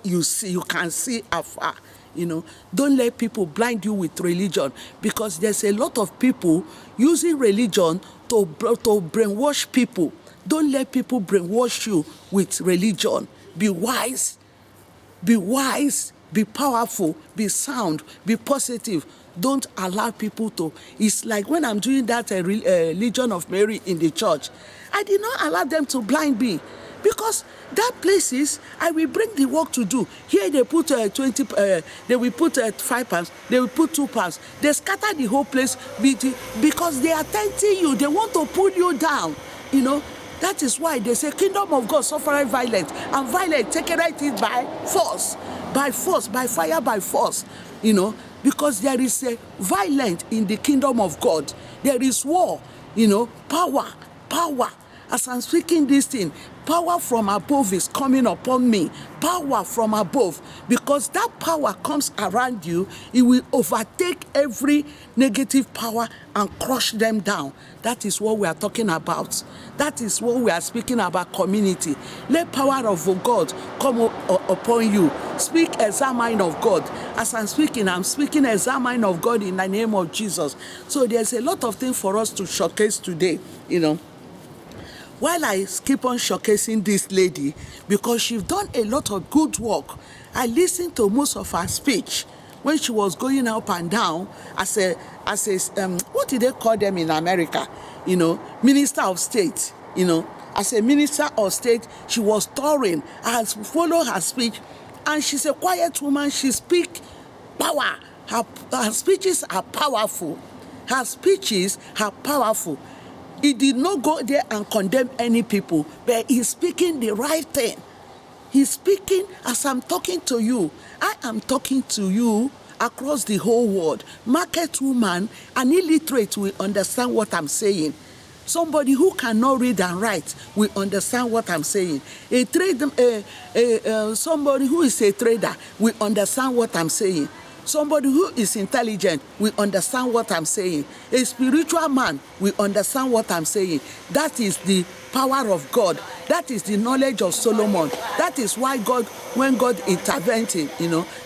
you see, you can see afar. Don't let people blind you with religion, because there's a lot of people using religion to brainwash people. Don't let people brainwash you with religion. Be wise, be powerful, be sound, be positive. Don't allow people to. It's like when I'm doing that Legion of Mary in the church, I did not allow them to blind me, because that places I will bring the work to do. Here they put 20, they will put 5 pounds, they will put 2 pounds. They scatter the whole place because they are tempting you. They want to pull you down. That is why they say kingdom of God suffereth violence, and violence taken it by force, by fire, by force. Because there is a violence in the kingdom of God. There is war. Power. As I'm speaking this thing, power from above is coming upon me. Power from above. Because that power comes around you, it will overtake every negative power and crush them down. That is what we are talking about. That is what we are speaking about, community. Let power of God come upon you. Speak as a mind of God. As I'm speaking as a mind of God in the name of Jesus. So there's a lot of things for us to showcase today, While I keep on showcasing this lady, because she's done a lot of good work, I listened to most of her speech when she was going up and down as a what did they call them in America? Minister of state. As a minister of state, she was touring. I followed her speech, and she's a quiet woman. She speaks power. Her speeches are powerful. Her speeches are powerful. He did not go there and condemn any people, but he's speaking the right thing. He's speaking as I'm talking to you. I am talking to you across the whole world. Market woman, an illiterate will understand what I'm saying. Somebody who cannot read and write will understand what I'm saying. Somebody who is a trader will understand what I'm saying. Somebody who is intelligent will understand what I'm saying. A spiritual man will understand what I'm saying. That is the power of God. That is the knowledge of Solomon. That is why when God intervened,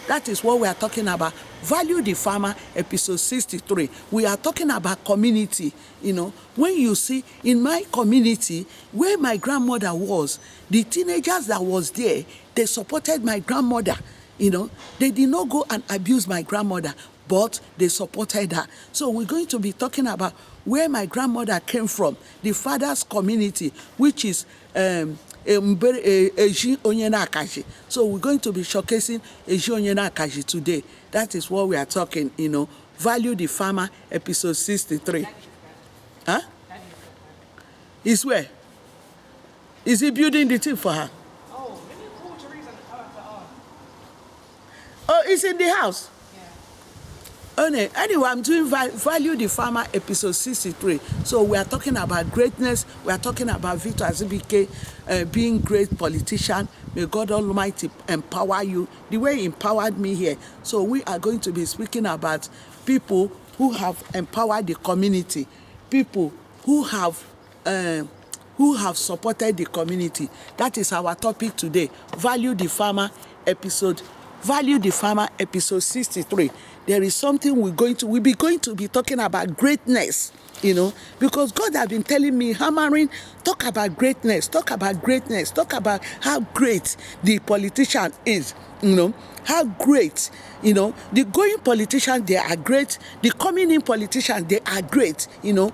that is what we are talking about. Value the Farmer, episode 63. We are talking about community. When you see in my community where my grandmother was, the teenagers that was there, they supported my grandmother. They did not go and abuse my grandmother, but they supported her. So we're going to be talking about where my grandmother came from, the father's community, which is Eji Onyena Akaji. So we're going to be showcasing Eji Onyena Akaji today. That is what we are talking, Value the Farmer, episode 63. Huh? Is where? Is he building the thing for her? Oh, it's in the house. Yeah. Anyway, I'm doing Value the Farmer, episode 63. So we are talking about greatness. We are talking about Victor Azubike being great politician. May God Almighty empower you the way He empowered me here. So we are going to be speaking about people who have empowered the community, people who have supported the community. That is our topic today. Value the Farmer, episode 63. There is something we'll be going to be talking about greatness, because God has been telling me, hammering, talk about greatness, talk about how great the politician is, how great, the going politicians, they are great, the coming in politicians, they are great, You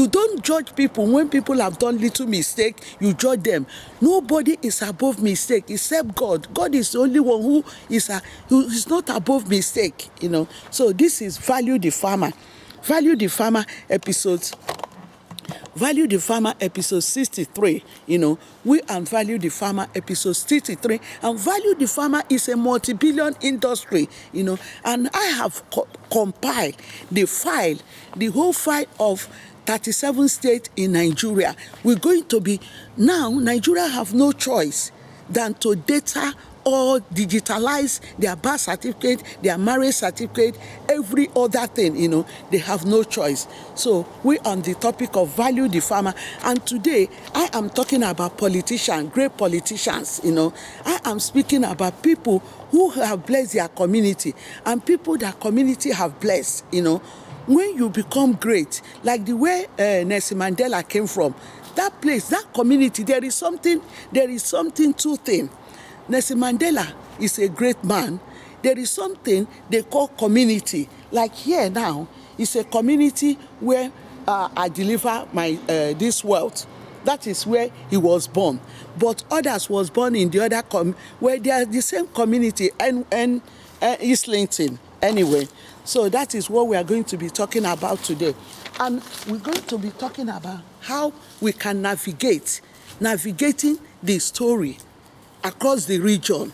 don't judge people when people have done little mistake, you judge them. Nobody is above mistake except God. God is the only one who is not above mistake, So this is Value the Farmer. Value the Farmer episode 63, we and Value the Farmer episode 63, and Value the Farmer is a multi-billion industry, and I have compiled the whole file of 37 states in Nigeria. We're going to be, now Nigeria have no choice than to data all digitalize their birth certificate, their marriage certificate, every other thing, they have no choice. So we on the topic of value the farmer, and today I am talking about politicians, great politicians. I am speaking about people who have blessed their community and people that community have blessed. When you become great, like the way Nelson Mandela came from, that place, that community, there is something too thin. Nelson Mandela is a great man. There is something they call community. Like here now, it's a community where I deliver my this wealth. That is where he was born. But others was born in the other where they are the same community and Islington. Anyway, so that is what we are going to be talking about today. And we're going to be talking about how we can navigating the story across the region.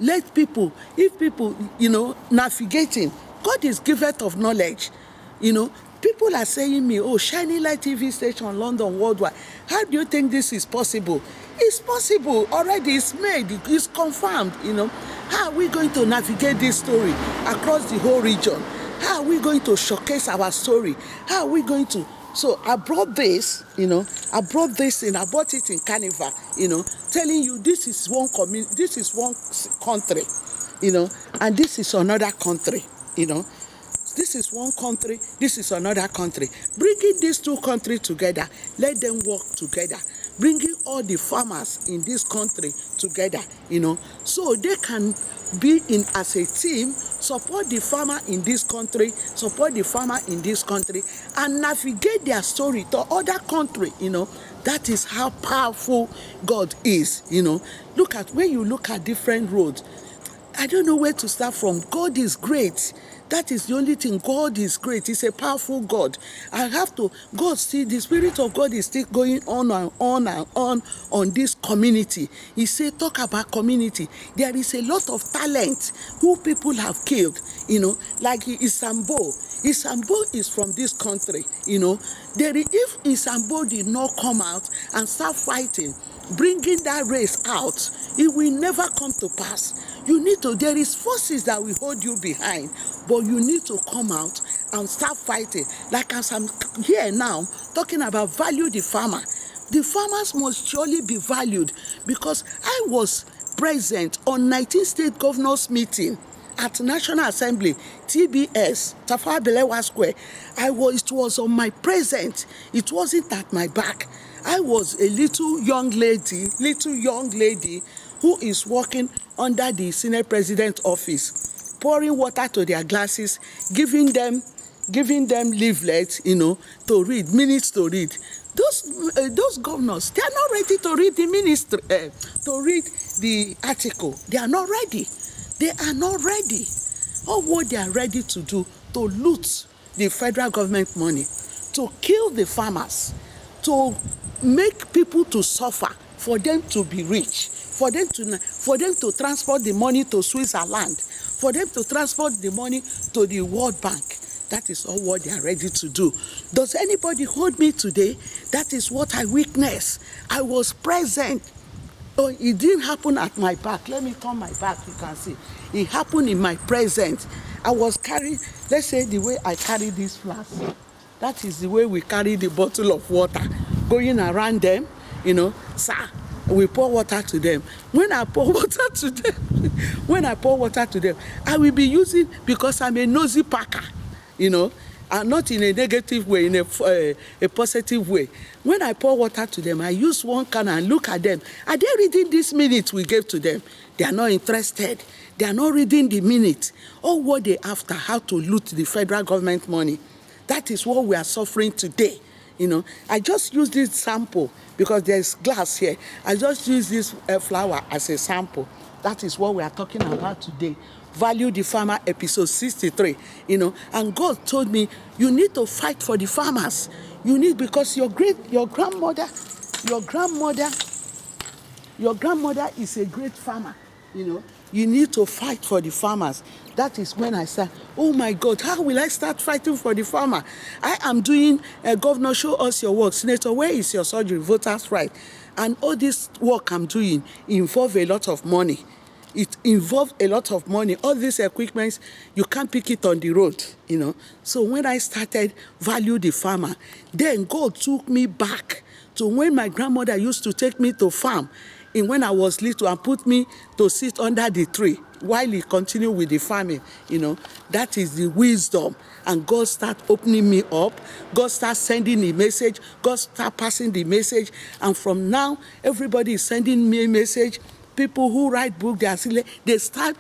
Let people, if people, navigating, God is giveth of knowledge. People are saying me, oh, Shining Light TV station, London, worldwide. How do you think this is possible? It's possible already. It's made. It's confirmed. How are we going to navigate this story across the whole region? How are we going to showcase our story? How are we going to? So I brought this. I brought it in Carnival. Telling you this is one community, this is one country, and this is another country. This is one country, this is another country. Bringing these two countries together, let them work together. Bringing all the farmers in this country together, so they can be in as a team, support the farmer in this country, support the farmer in this country, and navigate their story to other country. That is how powerful God is. When you look at different roads, I don't know where to start from. God is great. That is the only thing. God is great. He's a powerful God. The Spirit of God is still going on and on and on this community. He said, talk about community. There is a lot of talent who people have killed, like Istanbul. Istanbul is from this country, if Istanbul did not come out and start fighting, bringing that race out, it will never come to pass. There is forces that will hold you behind, but you need to come out and start fighting. Like as I'm here now, talking about value the farmer. The farmers must surely be valued, because I was present on 19 state governors meeting at National Assembly, TBS, Tafawa Balewa Square. It was on my present. It wasn't at my back. I was a little young lady who is working under the Senate President office, pouring water to their glasses, giving them leaflets, to read, minutes to read. Those governors, they are not ready to read the ministry, to read the article. They are not ready. They are not ready. All what they are ready to do, to loot the federal government money, to kill the farmers, to make people to suffer, for them to be rich, for them to transport the money to Switzerland, for them to transport the money to the World Bank. That is all what they are ready to do. Does anybody hold me today? That is what I witnessed. I was present. Oh, it didn't happen at my back. Let me turn my back, you can see. It happened in my presence. I was carrying, let's say the way I carry this flask. That is the way we carry the bottle of water. Going around them, sir, we pour water to them. When I pour water to them, I will be using, because I'm a nosy packer, and not in a negative way, in a positive way. When I pour water to them, I use one can and look at them. Are they reading this minute we gave to them? They are not interested. They are not reading the minute. Or what they after, how to loot the federal government money. That is what we are suffering today. I just use this sample because there's glass here. I just use this flower as a sample. That is what we are talking about today. Value the Farmer, episode 63. And God told me, you need to fight for the farmers. Because your grandmother is a great farmer. You need to fight for the farmers. That is when I said, oh my God, how will I start fighting for the farmer? I am doing, Governor, show us your work. Senator, where is your surgery? Voters' right. And all this work I'm doing involve a lot of money. It involves a lot of money. All these equipments, you can't pick it on the road, you know. So when I started Value the Farmer, then God took me back to when my grandmother used to take me to farm when I was little and put me to sit under the tree while he continued with the farming, you know. That is the wisdom. And God start opening me up. God start sending the message. God start passing the message. And from now, everybody is sending me a message. People who write books, they start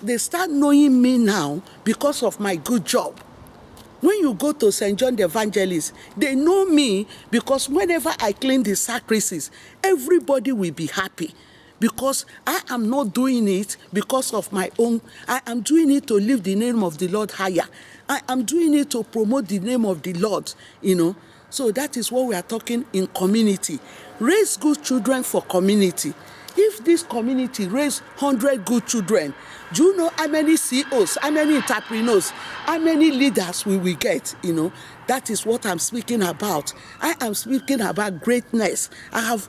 they start knowing me now because of my good job. When you go to St. John the Evangelist, they know me because whenever I clean the sacrifices, everybody will be happy. Because I am not doing it because of my own. I am doing it to lift the name of the Lord higher. I am doing it to promote the name of the Lord, you know. So that is what we are talking in community. Raise good children for community. If this community raise 100 good children, do you know how many CEOs, how many entrepreneurs, how many leaders we will get, you know? That is what I'm speaking about. I am speaking about greatness. I have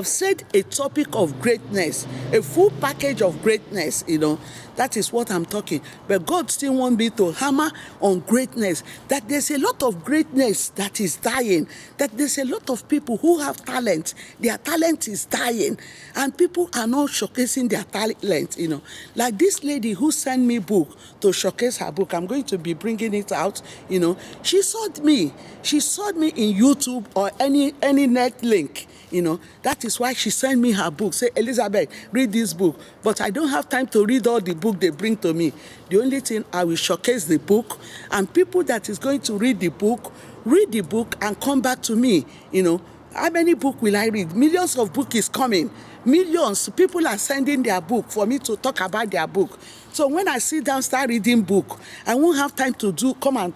said a topic of greatness, a full package of greatness, you know. That is what I'm talking. But God still wants me to hammer on greatness, that there's a lot of greatness that is dying, that there's a lot of people who have talent. Their talent is dying, and people are not showcasing their talent, you know. Like this lady who sent me book to showcase her book. I'm going to be bringing it out, you know. She saw me in YouTube or any NETLINK. You know, that is why she sent me her book. Say, Elizabeth, read this book. But I don't have time to read all the book they bring to me. The only thing, I will showcase the book, and people that is going to read the book and come back to me. You know, how many books will I read? Millions of books is coming. Millions. People are sending their book for me to talk about their book. So when I sit down, start reading book, I won't have time to come and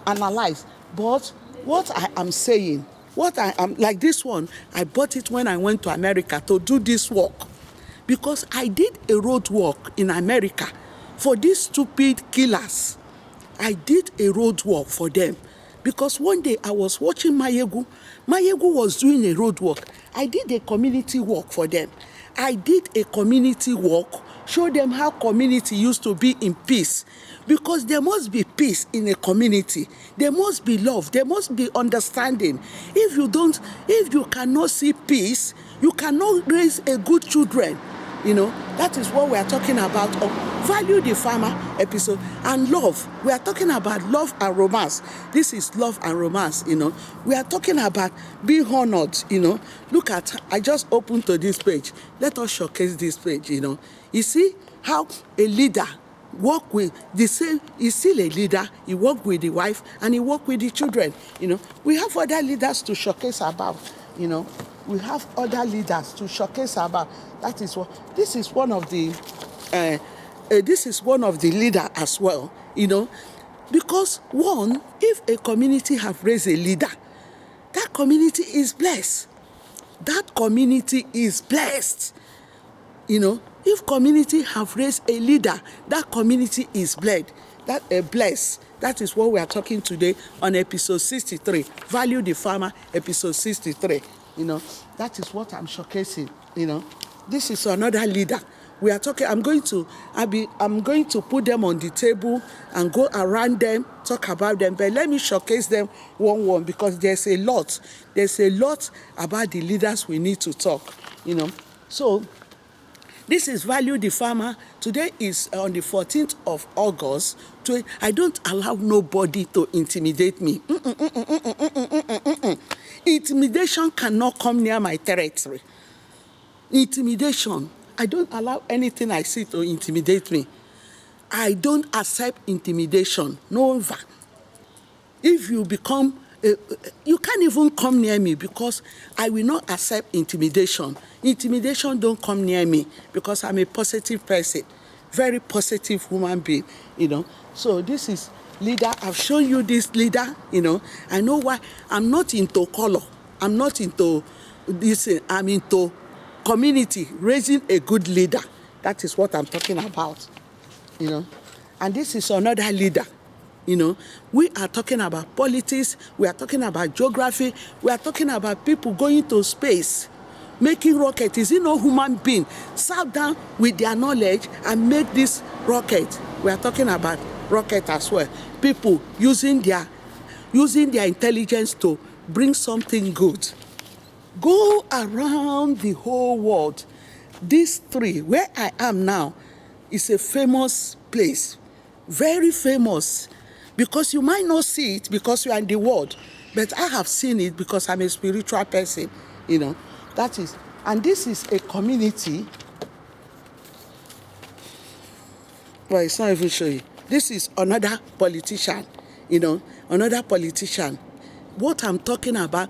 analyze. But what I am saying, what I am, like this one, I bought it when I went to America to do this work. Because I did a road work in America for these stupid killers. I did a road work for them. Because one day I was watching AMAIGBO. AMAIGBO was doing a road work. I did a community work for them. I did a community work, show them how community used to be in peace. Because there must be peace in a community. There must be love. There must be understanding. If you cannot see peace, you cannot raise a good children. You know, that is what we are talking about. Value the Farmer episode. And love. We are talking about love and romance. This is love and romance, you know. We are talking about being honored, you know. Look at, I just opened to this page. Let us showcase this page, you know. You see how a leader work with the same, he's still a leader. He work with the wife and he work with the children, you know. We have other leaders to showcase about, you know. We have other leaders to showcase about. That is what, this is one of the leader as well, you know. Because one, if a community have raised a leader, that community is blessed. That community is blessed, you know. If community have raised a leader, that community is blessed. Blessed. That is what we are talking today on episode 63. Value the Farmer, episode 63. You know, that is what I'm showcasing. You know, this is another leader. We are talking. I'm going to put them on the table and go around them, talk about them. But let me showcase them one because there's a lot. There's a lot about the leaders we need to talk. You know, so. This is Value the Farmer. Today is on the 14th of August. I don't allow nobody to intimidate me. Intimidation cannot come near my territory. Intimidation. I don't allow anything I see to intimidate me. I don't accept intimidation. Never. If you become, you can't even come near me because I will not accept intimidation. Intimidation don't come near me because I'm a positive person, very positive human being, you know. So this is leader. I've shown you this leader, you know. I know why. I'm not into color. I'm not into this. I'm into community, raising a good leader. That is what I'm talking about, you know. And this is another leader. You know, we are talking about politics, we are talking about geography, we are talking about people going to space, making rocket. Is it no human being sat down with their knowledge and make this rocket? We are talking about rocket as well. People using their intelligence to bring something good. Go around the whole world. These three, where I am now, is a famous place, very famous, because you might not see it because you are in the world, but I have seen it because I'm a spiritual person, you know. That is, and this is a community. Well, it's not even showing. This is another politician, you know, another politician. What I'm talking about,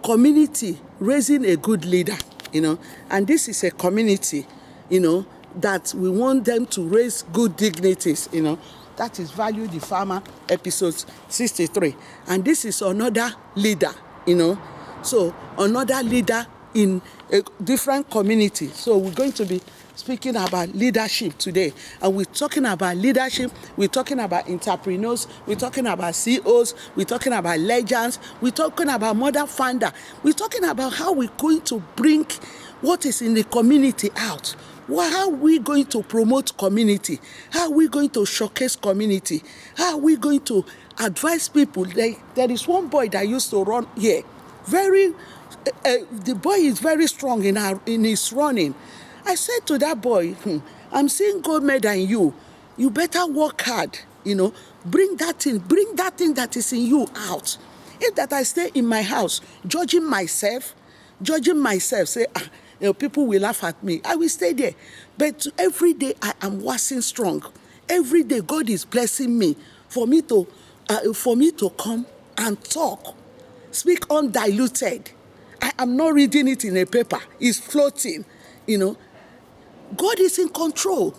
community raising a good leader, you know, and this is a community, you know, that we want them to raise good dignities, you know. That is Value the Farmer, episode 63. And this is another leader, you know. So another leader in a different community. So we're going to be speaking about leadership today. And we're talking about leadership, we're talking about entrepreneurs, we're talking about CEOs, we're talking about legends, we're talking about mother founder, we're talking about how we're going to bring what is in the community out. How are we going to promote community? How are we going to showcase community? How are we going to advise people? There is one boy that used to run here. The boy is very strong in his running. I said to that boy, I'm seeing gold medal in you. You better work hard, you know. Bring that thing that is in you out. If that I stay in my house, judging myself, say, you know, people will laugh at me. I will stay there. But every day I am waxing strong. Every day God is blessing me for me to come and talk, speak undiluted. I am not reading it in a paper. It's floating, you know. God is in control.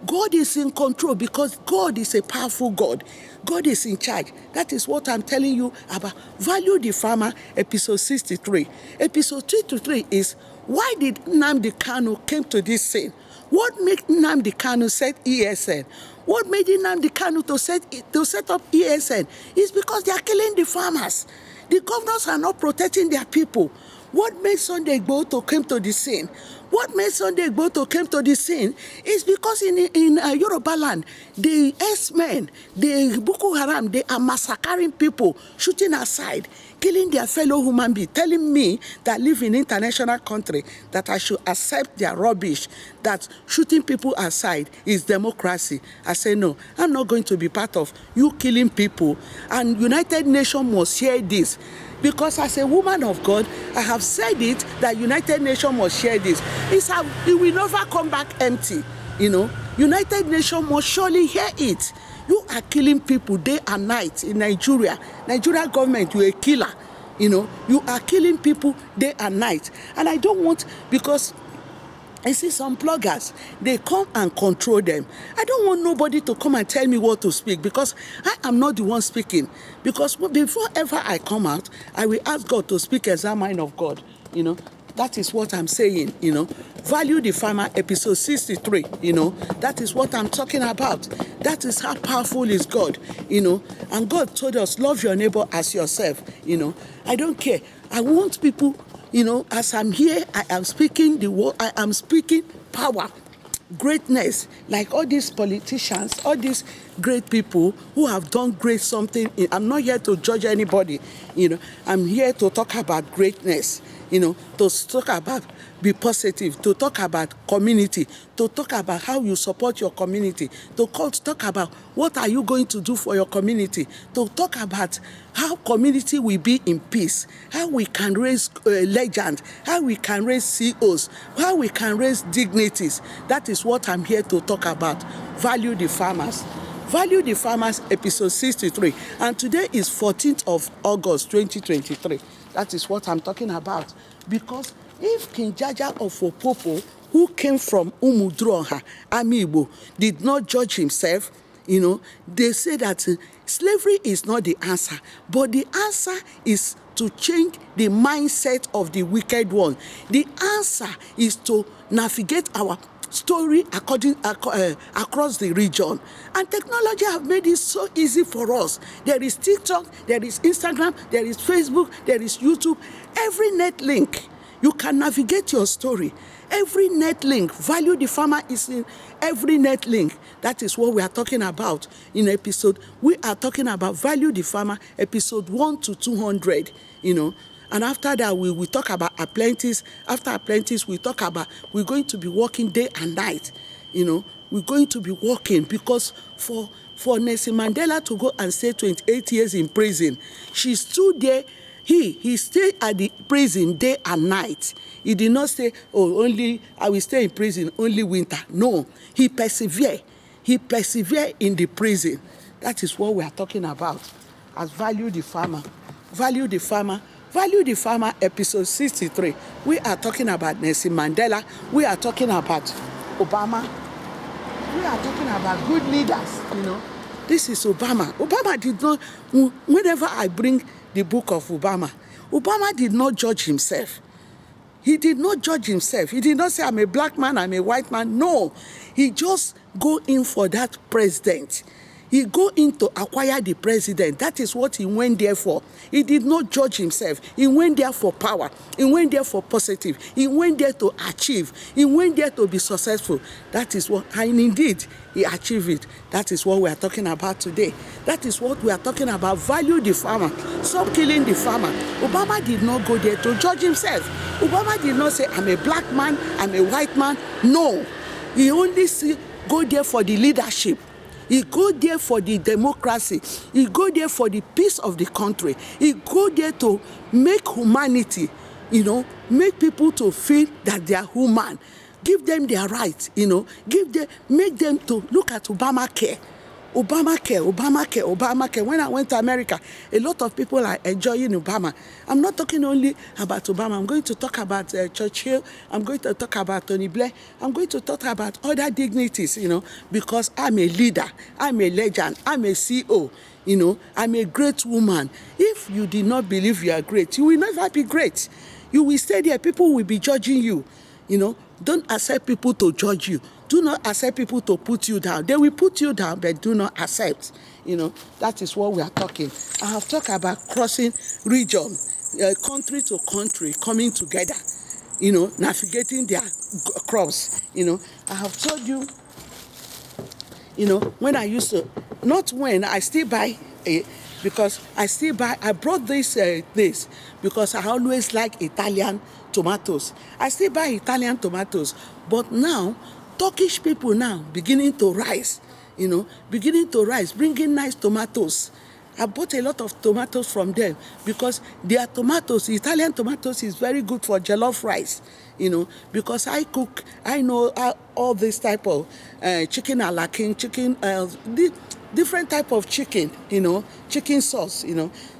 God is in control because God is a powerful God. God is in charge. That is what I'm telling you about Value the Farmer, episode 63. Episode 63 is, why did Nnamdi Kanu came to this scene? What made Nnamdi Kanu set ESN? What made Nnamdi Kanu to set up ESN? Is because they are killing the farmers. The governors are not protecting their people. What made Sunday Igboho to come to the scene? What made Sunday Igboho to come to the scene is because in Yoruba land, the S-men, the Boko Haram, they are massacring people, shooting aside, killing their fellow human beings, telling me that live in international country that I should accept their rubbish, that shooting people aside is democracy. I say, no, I'm not going to be part of you killing people. And United Nations must hear this. Because as a woman of God, I have said it that United Nations must share this. It will never come back empty. You know, United Nations must surely hear it. You are killing people day and night in Nigeria. Nigeria government, you're a killer. You know, you are killing people day and night. And I don't want, because I see some bloggers, they come and control them. I don't want nobody to come and tell me what to speak because I am not the one speaking. Because before ever I come out, I will ask God to speak as a mind of God. You know, that is what I'm saying, you know. Value the Farmer, episode 63, you know. That is what I'm talking about. That is how powerful is God, you know. And God told us, love your neighbor as yourself, you know. I don't care. I want people, you know, as I'm here, I am speaking the word, I am speaking power, greatness, like all these politicians, all these great people who have done great something. I'm not here to judge anybody, you know. I'm here to talk about greatness, you know, to talk about be positive, to talk about community, to talk about how you support your community, to talk about what are you going to do for your community, to talk about how community will be in peace, how we can raise legends, how we can raise CEOs, how we can raise dignities. That is what I'm here to talk about. Value the Farmers. Value the Farmers, episode 63. And today is 14th of August, 2023. That is what I'm talking about. Because if King Jaja of Opopo, who came from Umudroha, AMAIGBO, did not judge himself, you know, they say that slavery is not the answer, but the answer is to change the mindset of the wicked one. The answer is to navigate story across the region. And technology have made it so easy for us. There is TikTok, there is Instagram, there is Facebook, there is YouTube. Every NETLINK, you can navigate your story. Every NETLINK, value the farmer is in every NETLINK. That is what we are talking about in episode. We are talking about value the farmer, episode 1 to 200, And after that, we will talk about apprentice. After apprentice, we talk about we're going to be working day and night. We're going to be working because for Nelson Mandela to go and stay 28 years in prison, she stood there. He stayed at the prison day and night. He did not say, only I will stay in prison only winter. No, he persevered. He persevered in the prison. That is what we are talking about as value the farmer. Value the farmer. Value the farmer, episode 63. We are talking about Nelson Mandela. We are talking about Obama. We are talking about good leaders, This is Obama. Obama did not, whenever I bring the book of Obama did not judge himself. He did not judge himself. He did not say, I'm a black man, I'm a white man. No, he just go in for that president. He go in to acquire the president. That is what he went there for. He did not judge himself. He went there for power. He went there for positive. He went there to achieve. He went there to be successful. That is what, and indeed, he achieved it. That is what we are talking about today. That is what we are talking about. Value the farmer. Stop killing the farmer. Obama did not go there to judge himself. Obama did not say, I'm a black man, I'm a white man. No. He only go there for the leadership. He go there for the democracy. He go there for the peace of the country. He go there to make humanity, make people to feel that they are human. Give them their rights, make them to look at Obamacare. Obamacare. When I went to America, a lot of people are enjoying Obama. I'm not talking only about Obama. I'm going to talk about Churchill. I'm going to talk about Tony Blair. I'm going to talk about other dignities, because I'm a leader. I'm a legend. I'm a CEO. I'm a great woman. If you did not believe you are great, you will never be great. You will stay there. People will be judging you. Don't accept people to judge you. Do not accept people to put you down. They will put you down, but do not accept. That is what we are talking. I have talked about crossing region, country to country, coming together, navigating their crops. I have told you, when I used to, not when, I still buy because I brought this because I always like Italian tomatoes. I still buy Italian tomatoes, but now, Turkish people now beginning to rise, bringing nice tomatoes. I bought a lot of tomatoes from them because their tomatoes, Italian tomatoes, is very good for jollof rice, because I know all this type of chicken a la king, chicken, different type of chicken, chicken sauce,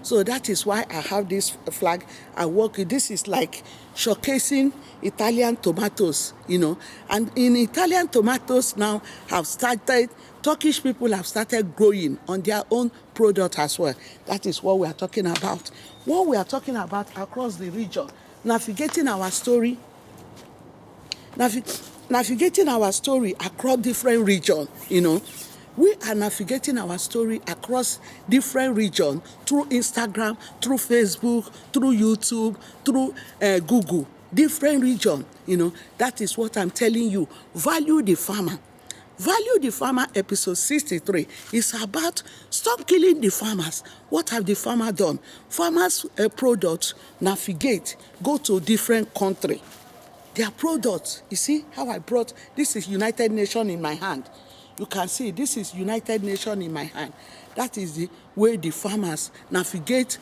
So that is why I have this flag. I work with, this is like showcasing Italian tomatoes, And in Italian tomatoes now have started, Turkish people have started growing on their own product as well. That is what we are talking about. What we are talking about across the region, navigating our story, navigating our story across different regions, We are navigating our story across different regions through Instagram, through Facebook, through YouTube, through Google. Different region, That is what I'm telling you. Value the farmer. Value the farmer, episode 63, is about stop killing the farmers. What have the farmer done? Farmers' products navigate, go to different country. Their products, you see how I brought, this is United Nations in my hand. You can see this is United Nations in my hand. That is the way the farmers navigate,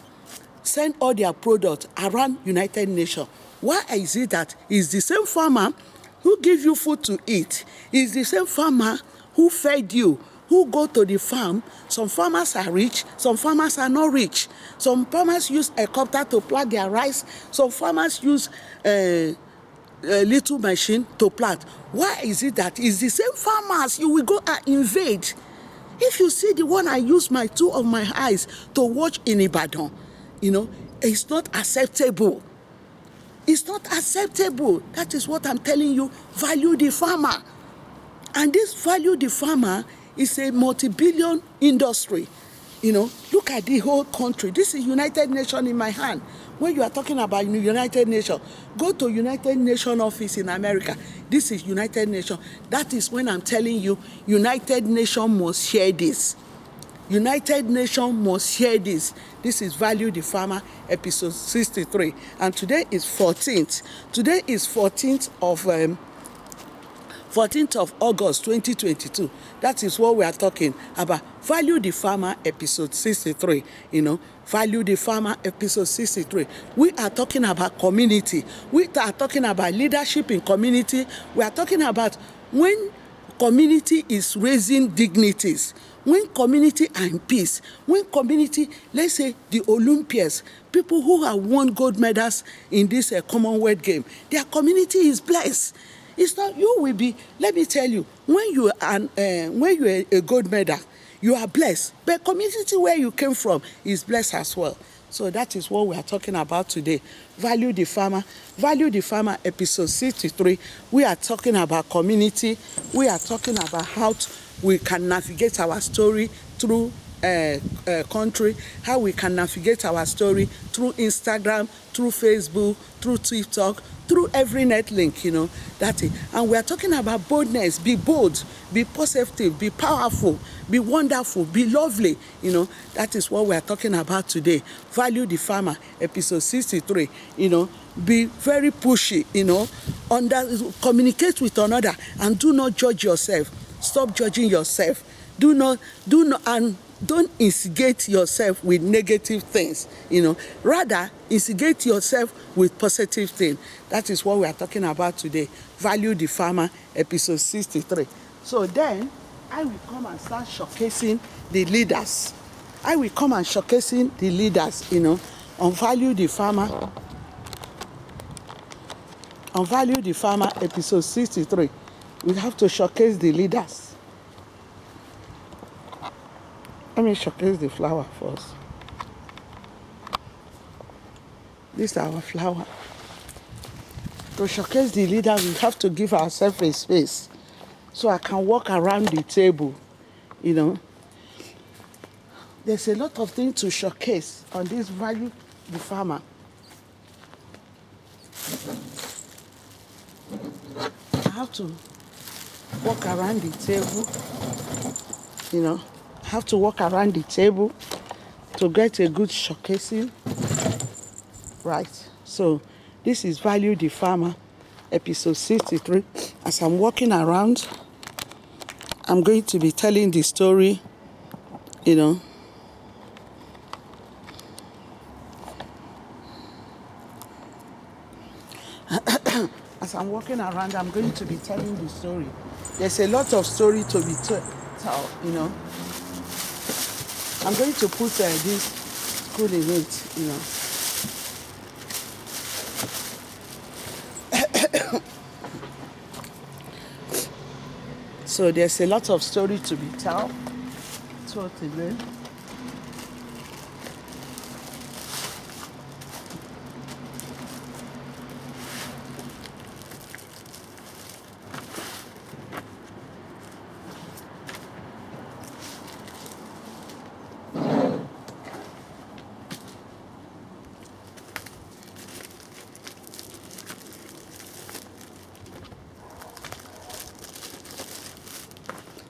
send all their products around United Nations. Why is it that it's the same farmer who give you food to eat? It's the same farmer who fed you, who go to the farm. Some farmers are rich, some farmers are not rich. Some farmers use a helicopter to plant their rice. Some farmers use a little machine to plant. Why is it that it's the same farmers you will go and invade? If you see the one I use my two of my eyes to watch in Ibadan, it's not acceptable. It's not acceptable. That is what I'm telling you. Value the farmer. And this value the farmer is a multi-billion industry. Look at the whole country. This is United Nations in my hand. When you are talking about United Nations, go to United Nations office in America. This is United Nations. That is when I'm telling you, United Nations must share this. United Nations must share this. This is Value the Farmer, episode 63. And today is 14th. Today is 14th of August 2022. That is what we are talking about. Value the Farmer, episode 63. Value the Farmer, episode 63. We are talking about community. We are talking about leadership in community. We are talking about when community is raising dignities, when community are in peace, when community, let's say the Olympians, people who have won gold medals in this Commonwealth game, their community is blessed. It's not, you will be, let me tell you, when you are a gold medal, you are blessed. But community where you came from is blessed as well. So that is what we are talking about today. Value the Farmer. Value the Farmer, episode 63. We are talking about community. We are talking about how we can navigate our story through country, how we can navigate our story through Instagram, through Facebook, through TikTok, through every NETLINK, that's it. And we are talking about boldness. Be bold, be positive, be powerful, be wonderful, be lovely, that is what we are talking about today. Value the Farmer, episode 63, be very pushy, communicate with another and do not judge yourself. Stop judging yourself. And don't instigate yourself with negative things, Rather, instigate yourself with positive things. That is what we are talking about today. Value the Farmer, episode 63. So then, I will come and start showcasing the leaders. I will come and showcasing the leaders, on Value the Farmer. On Value the Farmer, episode 63. We have to showcase the leaders. Let me showcase the flower first. This is our flower. To showcase the leader, we have to give ourselves a space so I can walk around the table, There's a lot of things to showcase on this Value the Farmer. I have to walk around the table, have to walk around the table to get a good showcasing. Right. So this is Value the Farmer, episode 63. As I'm walking around, I'm going to be telling the story, As I'm walking around, I'm going to be telling the story. There's a lot of story to be told, I'm going to put this school in it, So there's a lot of story to be told today.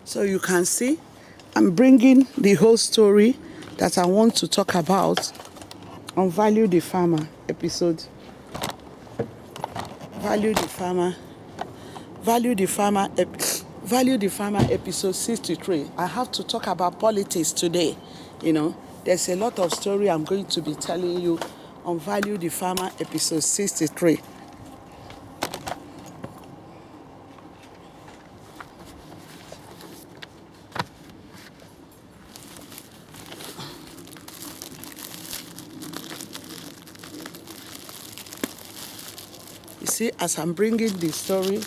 So you can see, I'm bringing the whole story that I want to talk about on Value the Farmer episode. Value the Farmer episode 63. I have to talk about politics today. There's a lot of story I'm going to be telling you on Value the Farmer episode 63. You see, as I'm bringing the story,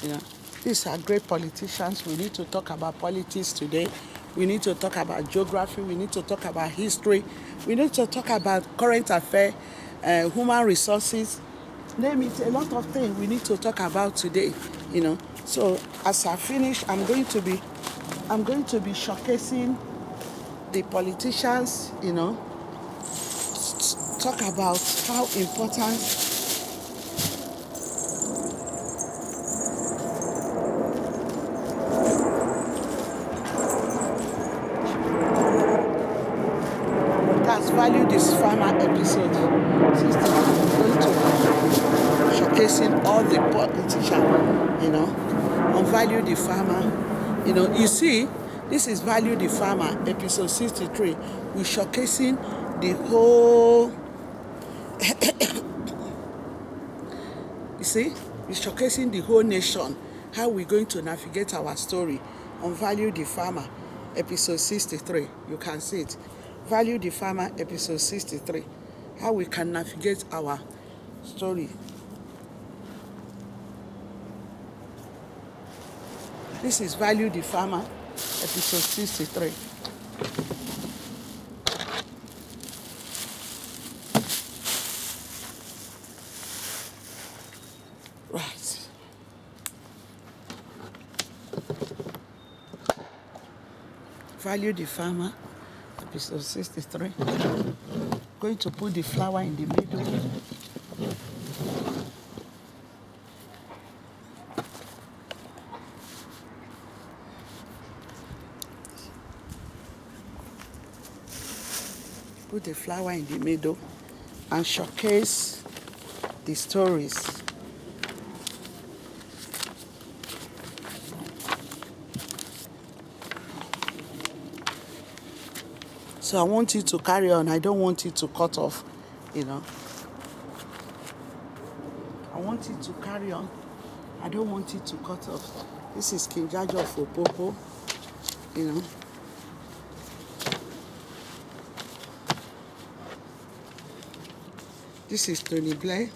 You know, these are great politicians. We need to talk about politics today. We need to talk about geography. We need to talk about history. We need to talk about current affairs, human resources. Name it, a lot of things we need to talk about today. You know, so as I finish, I'm going to be showcasing the politicians. You know, talk about how important that's value this farmer episode. Sister, I'm going to showcasing all the politicians, you know, on value the farmer. You know, you see, this is value the farmer episode 63. We're showcasing the whole you see, we're showcasing the whole nation, how we're going to navigate our story on value the farmer episode 63. You can see it. Value the farmer episode 63. How we can navigate our story. This is value the farmer episode 63. Right. Value the farmer episode 63. Going to put the flower in the middle. Put the flower in the middle and showcase the stories. So I want you to carry on. I don't want you to cut off, you know. I want you to carry on. I don't want you to cut off. This is King Jaja of Opopo, you know. This is Tony Blair.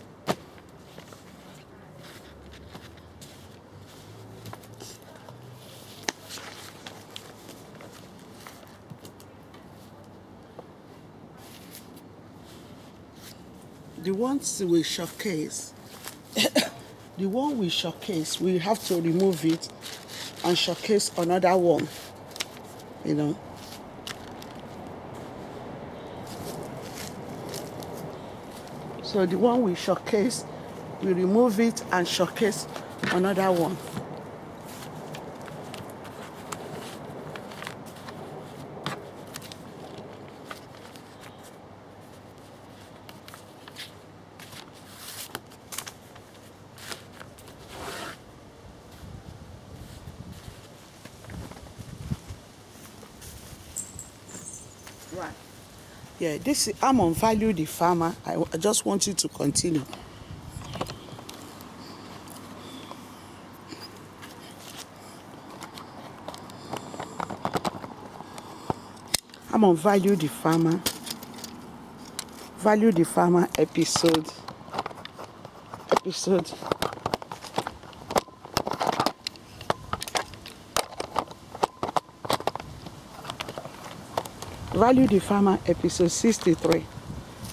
The ones we showcase, the one we showcase, we have to remove it and showcase another one, you know. So the one we showcase, we remove it and showcase another one. Right. Yeah, this I'm on value the farmer. I just want you to continue. I'm on value the farmer. Value the farmer episode. Value the farmer episode 63.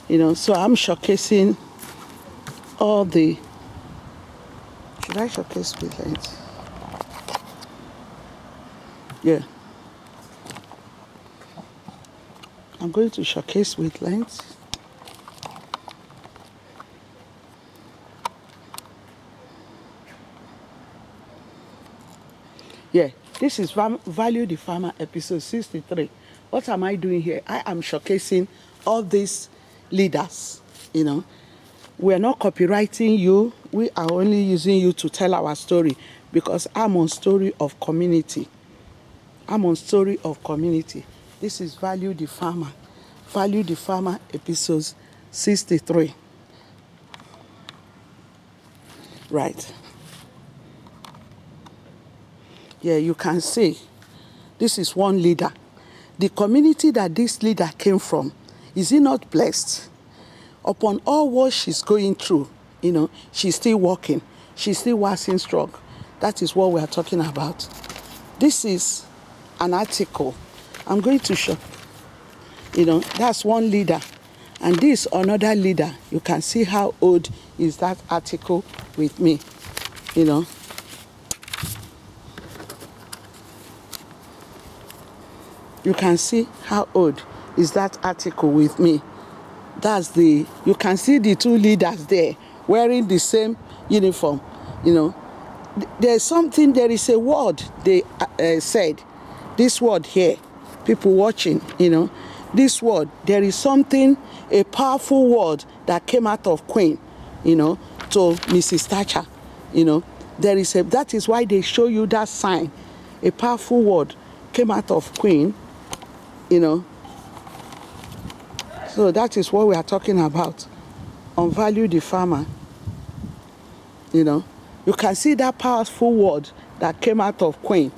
You know, so I'm showcasing all the. Should I showcase with lens? Yeah. I'm going to showcase with lens. Yeah, this is Value the Farmer episode 63. What am I doing here? I am showcasing all these leaders, you know. We are not copywriting you. We are only using you to tell our story because I'm on story of community. I'm on story of community. This is Value the Farmer. Value the Farmer episode 63. Right. Yeah, you can see this is one leader. The community that this leader came from, is he not blessed? Upon all what she's going through, you know, she's still working. She's still waxing strong. That is what we are talking about. This is an article. I'm going to show, that's one leader. And this another leader. You can see how old is that article with me, You can see how old is that article with me. You can see the two leaders there wearing the same uniform, There is a word they said. This word here, people watching, this word, there is something, a powerful word that came out of Queen, to Mrs. Thatcher, that is why they show you that sign. A powerful word came out of Queen, So that is what we are talking about on value the farmer, You can see that powerful word that came out of Queen,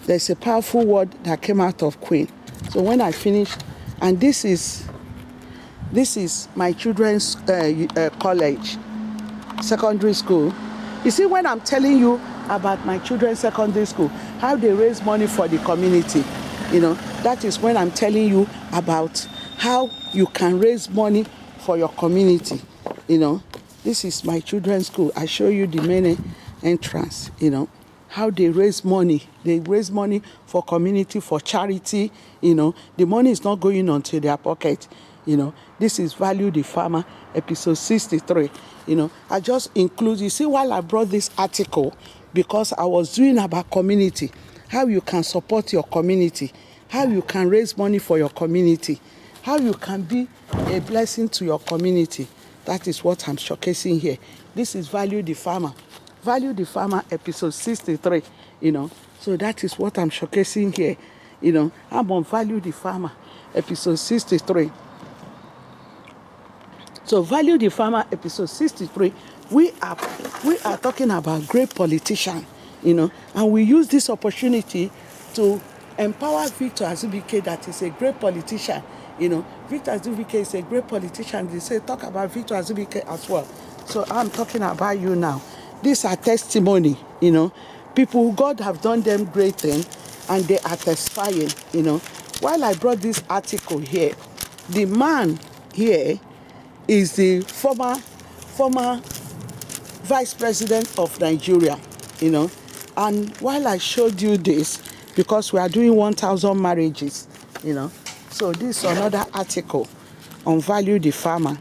There's a powerful word that came out of Queen. So when I finish, and this is my children's college, secondary school. You see, when I'm telling you about my children's secondary school, how they raise money for the community, that is when I'm telling you about how you can raise money for your community, This is my children's school. I show you the main entrance, how they raise money. They raise money for community, for charity, The money is not going onto their pocket, This is Value the Farmer, episode 63, I just include, you see, while I brought this article, because I was doing about community, how you can support your community, how you can raise money for your community, how you can be a blessing to your community. That is what I'm showcasing here. This is Value the Farmer. Value the Farmer, episode 63, So that is what I'm showcasing here. I'm on Value the Farmer, episode 63. So Value the Farmer, episode 63, we are talking about great politician, and we use this opportunity to empower Victor Azubike, that is a great politician. Victor Azubike is a great politician. They say talk about Victor Azubike as well. So I'm talking about you now. These are testimony, people who God have done them great things and they are testifying, While I brought this article here, the man here is the former vice president of Nigeria, And while I showed you this, because we are doing 1,000 marriages, So this is another article on Value the Farmer,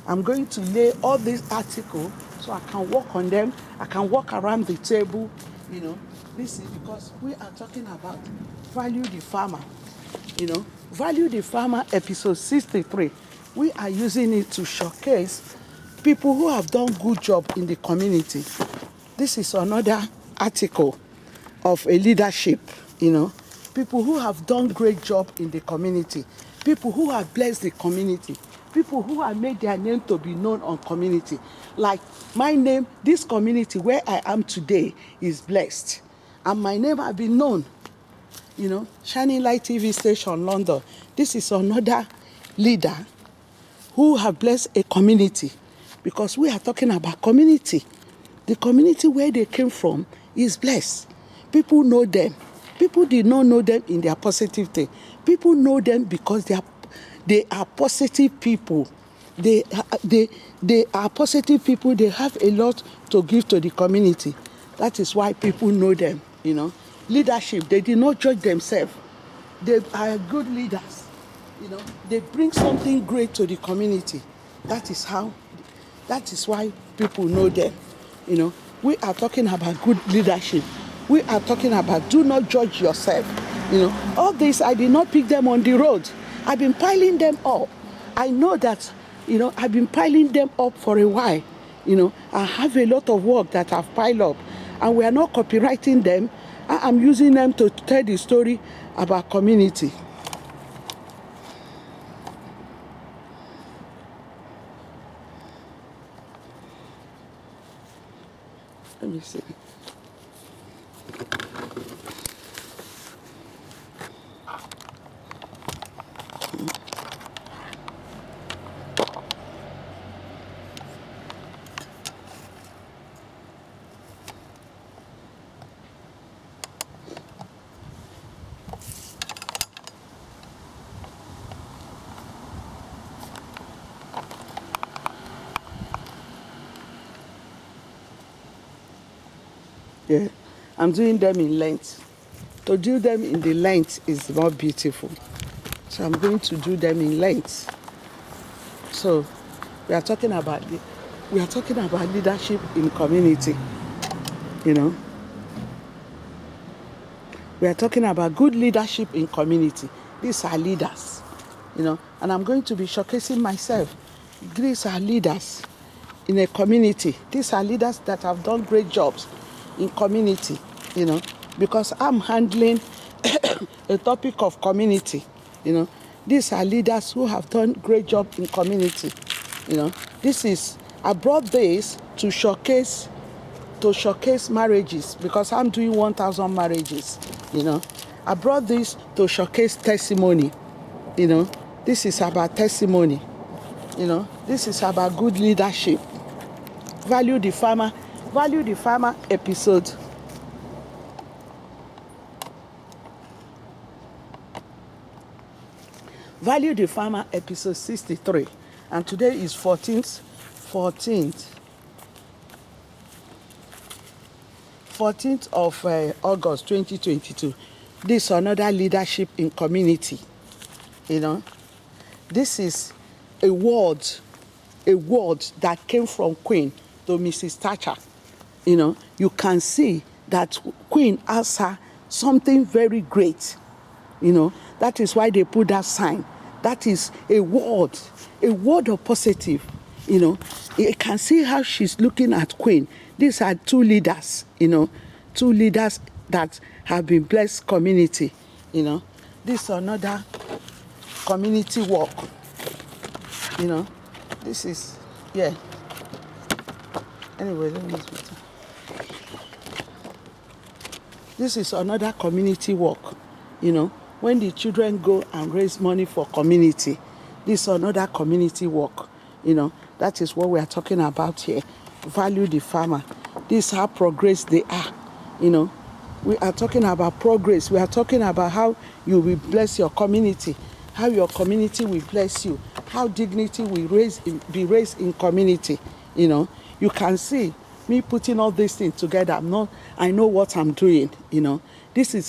I'm going to lay all these articles so I can work on them. I can walk around the table, This is because we are talking about Value the Farmer, Value the Farmer, episode 63. We are using it to showcase people who have done good job in the community. This is another article of a leadership, people who have done great job in the community, people who have blessed the community, people who have made their name to be known on community. Like my name, this community where I am today is blessed. And my name has been known, Shining Light TV station, London. This is another leader who have blessed a community, because we are talking about community. The community where they came from is blessed. People know them. People did not know them in their positive thing. People know them because they are positive people. They are positive people. They have a lot to give to the community. That is why people know them, Leadership, they did not judge themselves. They are good leaders. They bring something great to the community. That is why people know them. We are talking about good leadership. We are talking about do not judge yourself. All this, I did not pick them on the road. I've been piling them up. I know that, I've been piling them up for a while. I have a lot of work that I've piled up, and we are not copywriting them. I'm using them to tell the story about community. Let me see. Yeah, I'm doing them in length. To do them in the length is more beautiful. So I'm going to do them in length. So we are talking about leadership in community. You know, we are talking about good leadership in community. These are leaders. You know, and I'm going to be showcasing myself. These are leaders in a community. These are leaders that have done great jobs in community. You know, because I'm handling a topic of community. You know, these are leaders who have done great job in community. You know, I brought this to showcase marriages, because I'm doing 1,000 marriages. You know, I brought this to showcase testimony. You know, this is about testimony. You know, this is about good leadership. Value the farmer episode. Value the Farmer episode 63, and today is 14th of August 2022. This is another leadership in community. You know, this is a word that came from Queen to Mrs. Thatcher. You know, you can see that Queen asked her something very great. You know, that is why they put that sign. That is a word of positive. You know, you can see how she's looking at Queen. These are two leaders, you know, two leaders that have been blessed community. You know, this is another community work. You know, this is, yeah. Anyway, let me use my time. This is another community work. You know, when the children go and raise money for community, this is another community work. You know, that is what we are talking about here. Value the farmer. This is how progress they are. You know, we are talking about progress. We are talking about how you will bless your community, how your community will bless you, how dignity will be raised in community. You know, you can see me putting all these things together. I know what I'm doing. You know,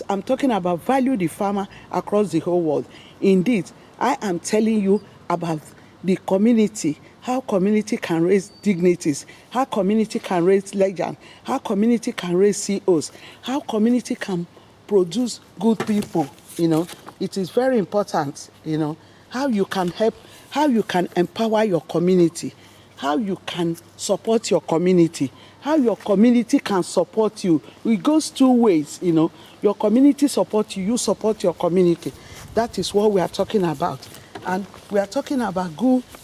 I'm talking about value the farmer across the whole world. Indeed, I am telling you about the community, how community can raise dignities, how community can raise legends, how community can raise CEOs, how community can produce good people. You know, it is very important, you know, how you can help, how you can empower your community, how you can support your community, how your community can support you. It goes two ways, you know. Your community support you, you support your community. That is what we are talking about. And we are talking about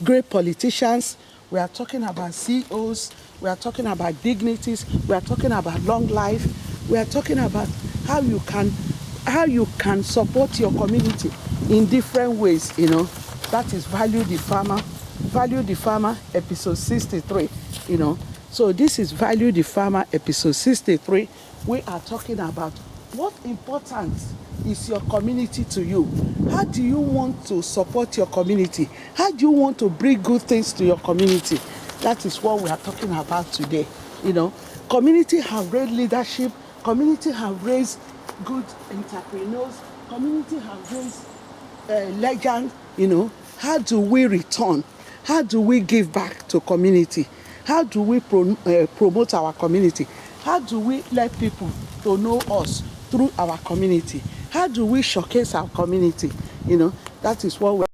great politicians. We are talking about CEOs. We are talking about dignities. We are talking about long life. We are talking about how you can support your community in different ways, you know. That is Value the Farmer episode 63, you know. So this is Value the Farmer episode 63. We are talking about what importance is your community to you. How do you want to support your community? How do you want to bring good things to your community? That is what we are talking about today. You know, community have raised leadership. Community have raised good entrepreneurs. Community have raised legends. You know, how do we return? How do we give back to community? How do we promote our community? How do we let people to know us through our community? How do we showcase our community? You know, that is what